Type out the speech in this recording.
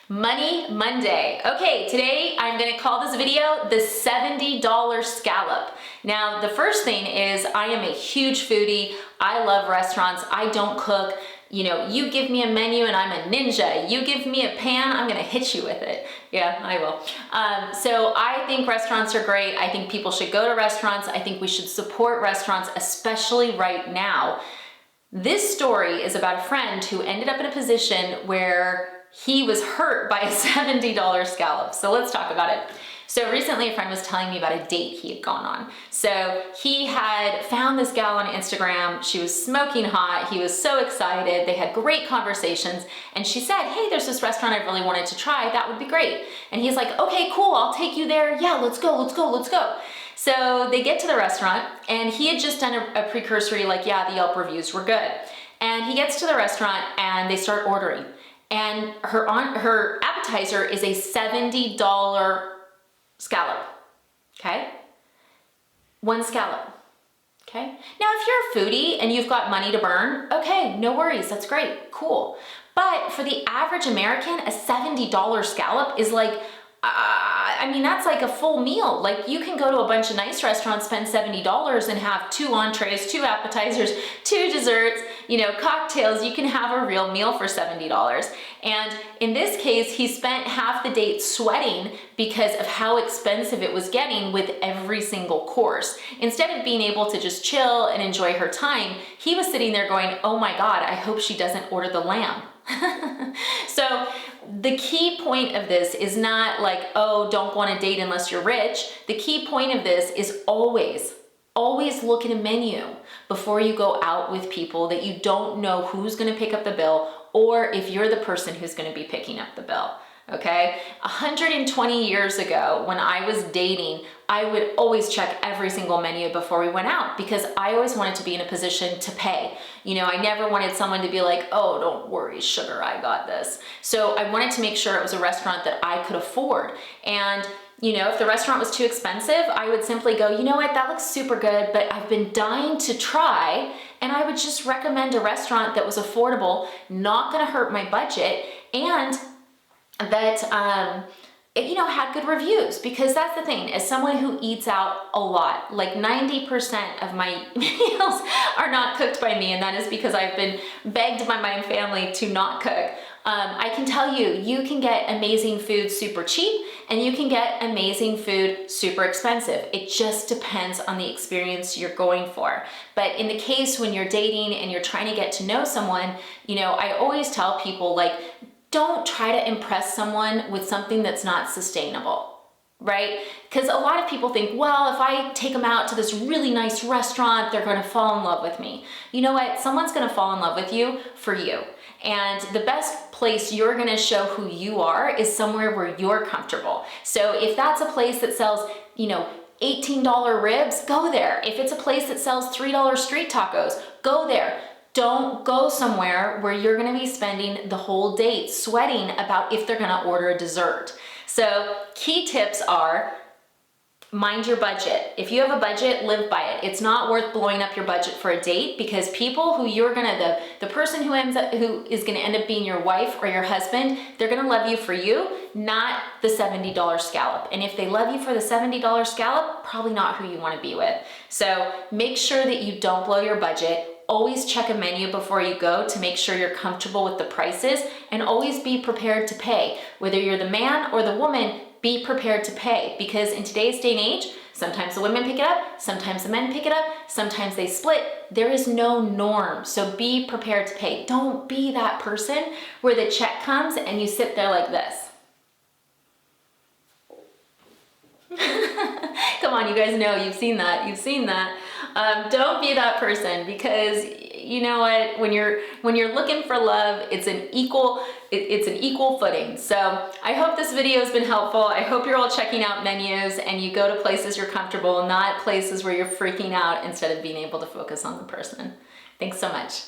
Money Monday. Okay, today I'm gonna call this video the $70 scallop. Now, the first thing is I am a huge foodie. I love restaurants. I don't cook. You know, you give me a menu and I'm a ninja. You give me a pan, I'm gonna hit you with it. Yeah, I will. So I think restaurants are great. I think people should go to restaurants. I think we should support restaurants, especially right now. This story is about a friend who ended up in a position where he was hurt by a $70 scallop. So let's talk about it. So recently a friend was telling me about a date he had gone on. So he had found this gal on Instagram. She was smoking hot. He was so excited. They had great conversations. And she said, hey, there's this restaurant I really wanted to try. That would be great. And he's like, okay, cool. I'll take you there. Yeah, let's go, let's go, let's go. So they get to the restaurant and he had just done a precursory like, yeah, the Yelp reviews were good. And he gets to the restaurant and they start ordering. And her appetizer is a $70 scallop, okay? One scallop, okay? Now, if you're a foodie and you've got money to burn, okay, no worries, that's great, cool. But for the average American, a $70 scallop is like, I mean, that's like a full meal. Like you can go to a bunch of nice restaurants, spend $70 and have 2 entrees, 2 appetizers, 2 desserts, you know, cocktails. You can have a real meal for $70. And in this case, he spent half the date sweating because of how expensive it was getting with every single course. Instead of being able to just chill and enjoy her time, he was sitting there going, oh my God, I hope she doesn't order the lamb. So the key point of this is not like, oh, don't go on a date unless you're rich. The key point of this is always look at a menu before you go out with people that you don't know who's going to pick up the bill or if you're the person who's going to be picking up the bill. Okay, 120 years ago when I was dating, I would always check every single menu before we went out because I always wanted to be in a position to pay. You know, I never wanted someone to be like, oh, don't worry, sugar, I got this. So I wanted to make sure it was a restaurant that I could afford. And you know, if the restaurant was too expensive, I would simply go, you know what, that looks super good, but I've been dying to try. And I would just recommend a restaurant that was affordable, not gonna hurt my budget, and that it, you know, had good reviews, because that's the thing, as someone who eats out a lot, like 90% of my meals are not cooked by me, and that is because I've been begged by my family to not cook. I can tell you, you can get amazing food super cheap and you can get amazing food super expensive. It just depends on the experience you're going for. But in the case when you're dating and you're trying to get to know someone, you know, I always tell people, like, don't try to impress someone with something that's not sustainable, right? Because a lot of people think, well, if I take them out to this really nice restaurant, they're going to fall in love with me. You know what? Someone's going to fall in love with you for you. And the best place you're going to show who you are is somewhere where you're comfortable. So if that's a place that sells, you know, $18 ribs, go there. If it's a place that sells $3 street tacos, go there. Don't go somewhere where you're gonna be spending the whole date sweating about if they're gonna order a dessert. So key tips are, mind your budget. If you have a budget, live by it. It's not worth blowing up your budget for a date, because people who you're gonna, the person who is gonna end up being your wife or your husband, they're gonna love you for you, not the $70 scallop. And if they love you for the $70 scallop, probably not who you wanna be with. So make sure that you don't blow your budget. Always check a menu before you go to make sure you're comfortable with the prices, and always be prepared to pay. Whether you're the man or the woman, be prepared to pay, because in today's day and age, sometimes the women pick it up, sometimes the men pick it up, sometimes they split. There is no norm, so be prepared to pay. Don't be that person where the check comes and you sit there like this. Come on, you guys know, you've seen that. Don't be that person, because you know what, when you're looking for love, it's an equal footing. So I hope this video has been helpful. I hope you're all checking out menus and you go to places you're comfortable, not places where you're freaking out instead of being able to focus on the person. Thanks so much.